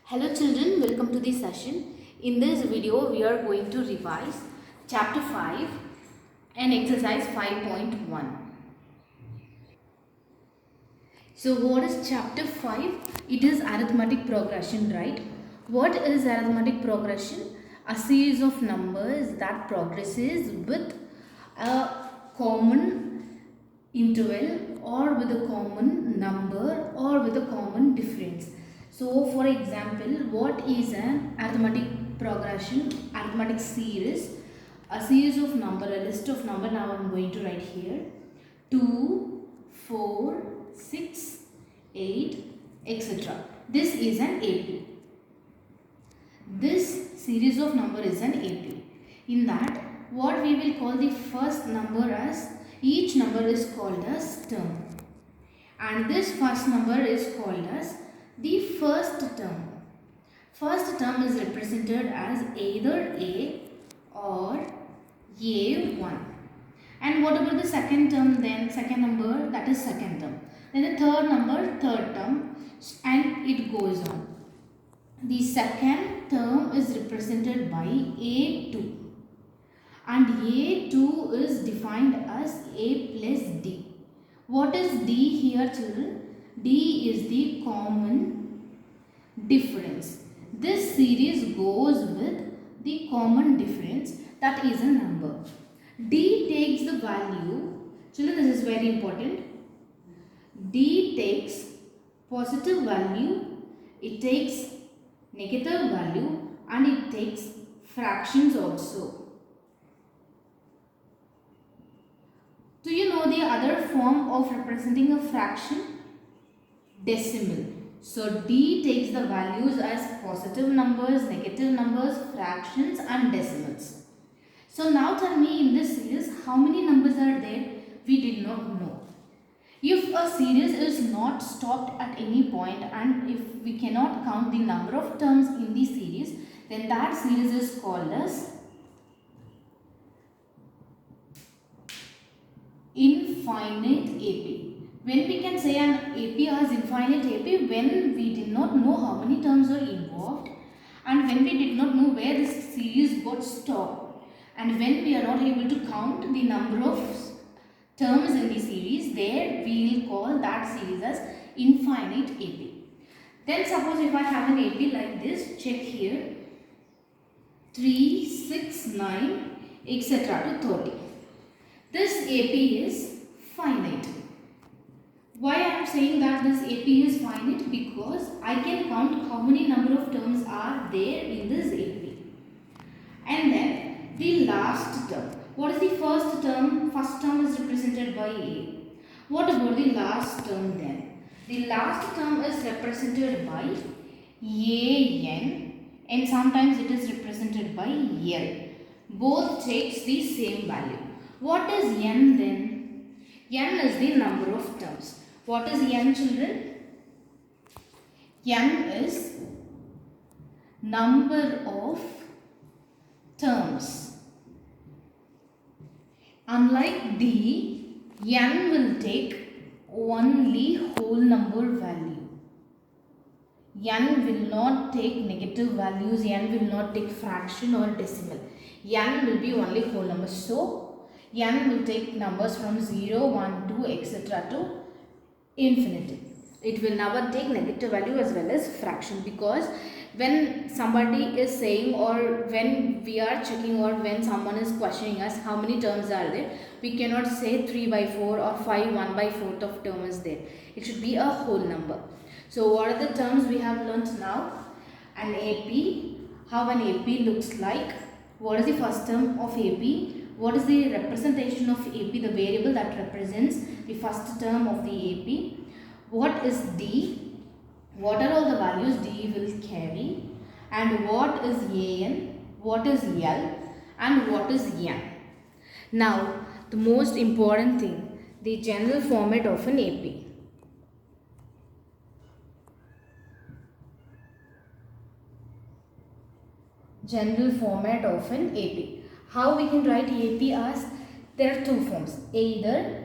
Hello children, welcome to the session. In this video, we are going to revise chapter 5 and exercise 5.1. So what is chapter 5? It is arithmetic progression, right? What is arithmetic progression? A series of numbers that progresses with a common interval or with a common number or with a common difference. So for example, what is an arithmetic progression, arithmetic series? A series of number, a list of number. Now I am going to write here 2, 4, 6, 8, etc. This is an AP. This series of number is an AP. In that, what we will call the first number as, each number is called as term. And this first number is called as the first term. First term is represented as either A or A1. And what about the second term then? Second number, that is second term. Then the third number, third term, and it goes on. The second term is represented by A2. And A2 is defined as A plus D. What is D here, children? D is the common difference. This series goes with the common difference, that is a number. D takes the value, children, this is very important. D takes positive value, it takes negative value, and it takes fractions also. Do you know the other form of representing a fraction? Decimal. So D takes the values as positive numbers, negative numbers, fractions and decimals. So now tell me, in this series how many numbers are there? We did not know. If a series is not stopped at any point and if we cannot count the number of terms in the series, then that series is called as infinite AP. When we can say an AP as infinite AP? When we did not know how many terms are involved and when we did not know where this series got stopped, and when we are not able to count the number of terms in the series, there we will call that series as infinite AP. Then suppose if I have an AP like this, check here, 3, 6, 9, etc. to 30. This AP is finite. Why I am saying that this AP is finite? Because I can count how many number of terms are there in this AP. And then the last term. What is the first term? First term is represented by A. What about the last term then? The last term is represented by AN and sometimes it is represented by L. Both takes the same value. What is N then? N is the number of terms. What is N, children? N is number of terms. Unlike D, N will take only whole number value. N will not take negative values, N will not take fraction or decimal. N will be only whole numbers. So, N will take numbers from 0, 1, 2, etc. to infinity. It will never take negative value as well as fraction, because when somebody is saying or when we are checking or when someone is questioning us how many terms are there, we cannot say 3 by 4 or 5 1 by 4th of term is there. It should be a whole number. So what are the terms we have learnt now? An AP, how an AP looks like, what is the first term of AP, what is the representation of AP, the variable that represents the first term of the AP, what is D, what are all the values D will carry, and what is AN, what is L, and what is N. Now, the most important thing, the general format of an AP. General format of an AP. How we can write AP as, there are two forms, either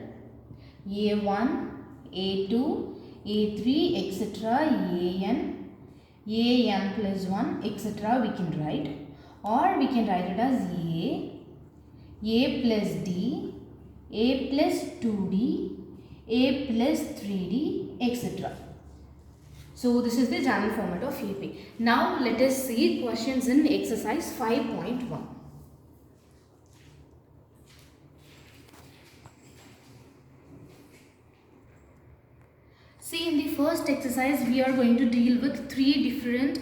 A1, A2, A3, etc., AN, an plus 1 etc. we can write, or we can write it as a plus d, a plus 2d, a plus 3d etc. So this is the general format of AP. Now let us see questions in exercise 5.1. See, in the first exercise we are going to deal with three different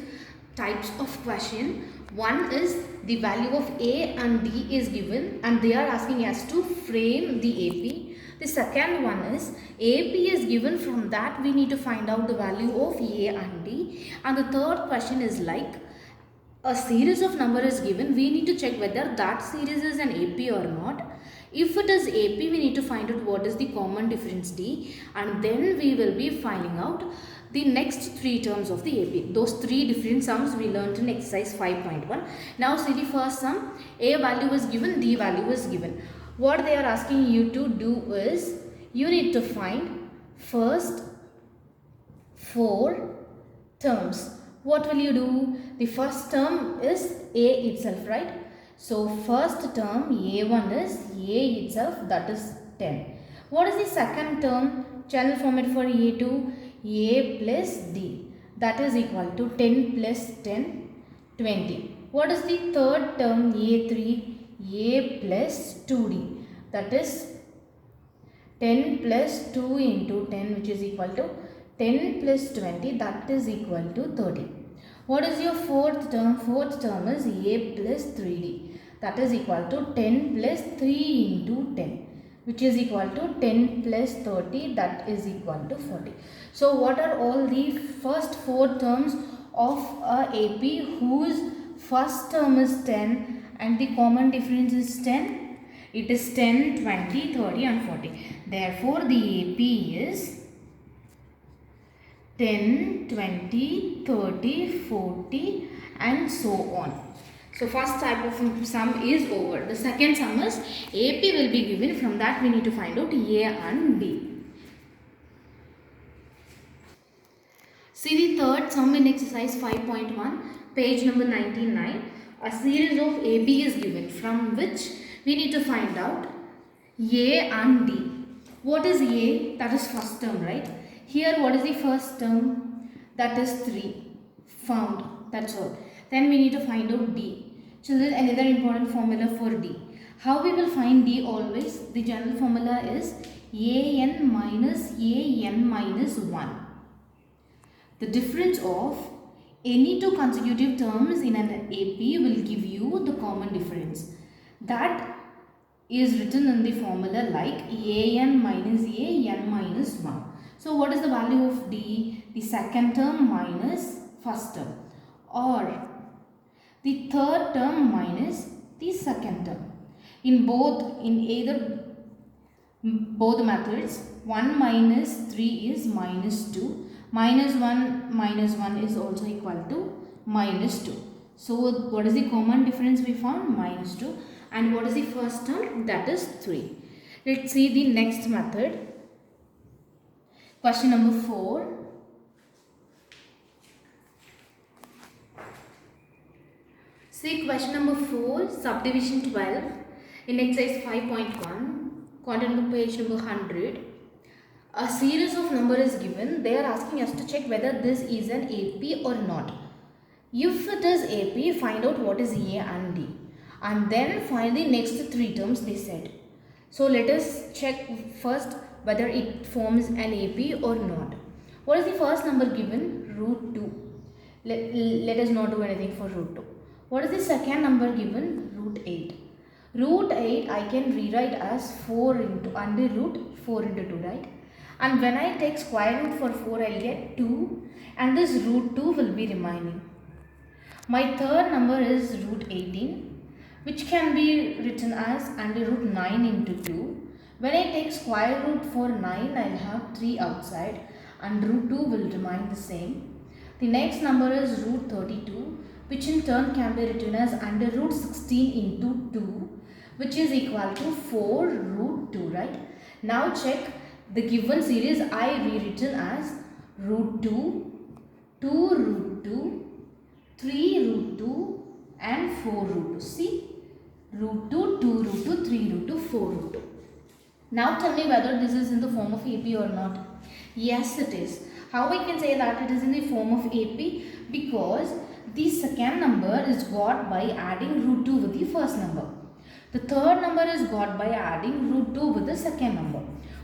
types of question. One is the value of A and D is given and they are asking us to frame the AP. The second one is AP is given, from that we need to find out the value of A and D. And the third question is like a series of number is given, we need to check whether that series is an AP or not. If it is AP, we need to find out what is the common difference D, and then we will be finding out the next three terms of the AP. Those three different sums we learned in exercise 5.1. Now see the first sum. A value is given, D value is given. What they are asking you to do is, you need to find first 4 terms. What will you do? The first term is A itself, right? So first term A1 is A itself, that is 10. What is the second term? Channel format for A2, A plus D, that is equal to 10 plus 10, 20. What is the third term? A3, A plus 2D, that is 10 plus 2 into 10, which is equal to 10 plus 20, that is equal to 30. What is your fourth term? Fourth term is A plus 3D, that is equal to 10 plus 3 into 10, which is equal to 10 plus 30, that is equal to 40. So what are all the first 4 terms of a AP whose first term is 10 and the common difference is 10? It is 10, 20, 30 and 40. Therefore, the AP is 10, 20, 30, 40 and so on. So first type of sum is over. The second sum is AP will be given. From that we need to find out A and D. See the third sum in exercise 5.1, page number 99. A series of AB is given, from which we need to find out A and D. What is A? That is first term, right? Here what is the first term? That is 3. Found. That's all. Then we need to find out D. So this is another important formula for D. How we will find D always? The general formula is AN minus 1. The difference of any two consecutive terms in an AP will give you the common difference. That is written in the formula like AN minus 1. So what is the value of D? The second term minus first term, or the third term minus the second term. In either both methods, 1 minus 3 is minus 2. Minus 1 is also equal to minus 2. So what is the common difference we found? Minus 2. And what is the first term? That is 3. Let's see the next method. Question number 4. See question number 4, subdivision 12 in exercise 5.1, content book page number 100. A series of number is given. They are asking us to check whether this is an AP or not. If it is AP, find out what is A and D, and then find the next 3 terms they said. So let us check first whether it forms an AP or not. What is the first number given? Root 2. Let us not do anything for root 2. What is the second number given? Root 8. Root 8 I can rewrite as 4 into under root 4 into 2, right? And when I take square root for 4, I will get 2, and this root 2 will be remaining. My third number is root 18, which can be written as under root 9 into 2. When I take square root for 9, I will have 3 outside, and root 2 will remain the same. The next number is root 32, which in turn can be written as under root 16 into 2, which is equal to 4 root 2, right? Now check the given series I rewritten as root 2, 2 root 2, 3 root 2 and 4 root 2. See, root 2, 2 root 2, 3 root 2, 4 root 2. Now tell me whether this is in the form of AP or not. Yes, it is. How I can say that it is in the form of AP? Because the second number is got by adding root 2 with the first number. The third number is got by adding root 2 with the second number.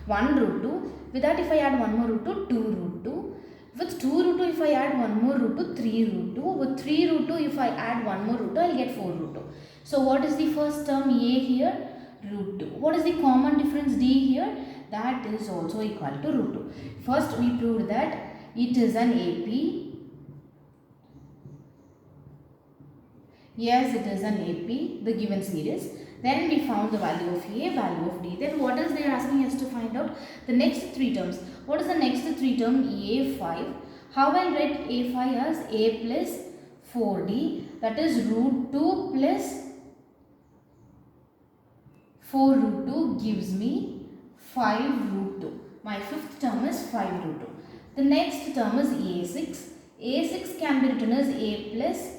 1 root 2. With that, if I add one more root 2, 2 root 2. With 2 root 2, if I add one more root 2, 3 root 2. With 3 root 2, if I add one more root 2, I will get 4 root 2. So what is the first term A here? Root 2. What is the common difference D here? That is also equal to root 2. First we proved that it is an AP. Yes, it is an AP, the given series. Then we found the value of A, value of D. Then what is they are asking us to find out? The next three terms. What is the next three term? A5. How I write A5 as A plus 4D, that is root 2 plus 4 root 2 gives me 5 root 2. My fifth term is 5 root 2. The next term is A6. A6 can be written as A plus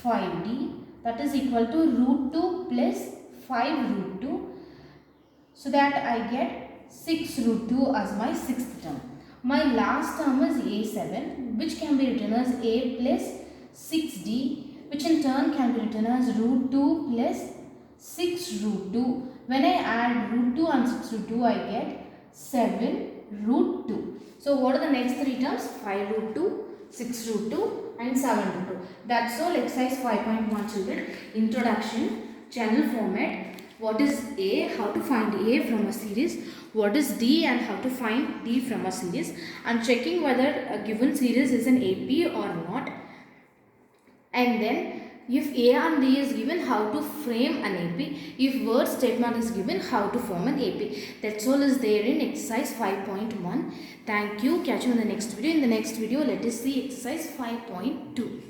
5D, that is equal to root 2 plus 5 root 2. So that I get 6 root 2 as my sixth term. My last term is A7, which can be written as A plus 6D, which in turn can be written as root 2 plus 6 root 2. When I add root 2 and 6 root 2, I get 7 root 2. So what are the next three terms? 5 root 2, 6 root 2 and 7 root 2. That's all. Exercise 5.1 children. Introduction, channel format. What is A? How to find A from a series. What is D and how to find D from a series. And checking whether a given series is an AP or not. And then if A and D is given, how to frame an AP. If word statement is given, how to form an AP. That's all is there in exercise 5.1. Thank you. Catch you in the next video. In the next video, let us see exercise 5.2.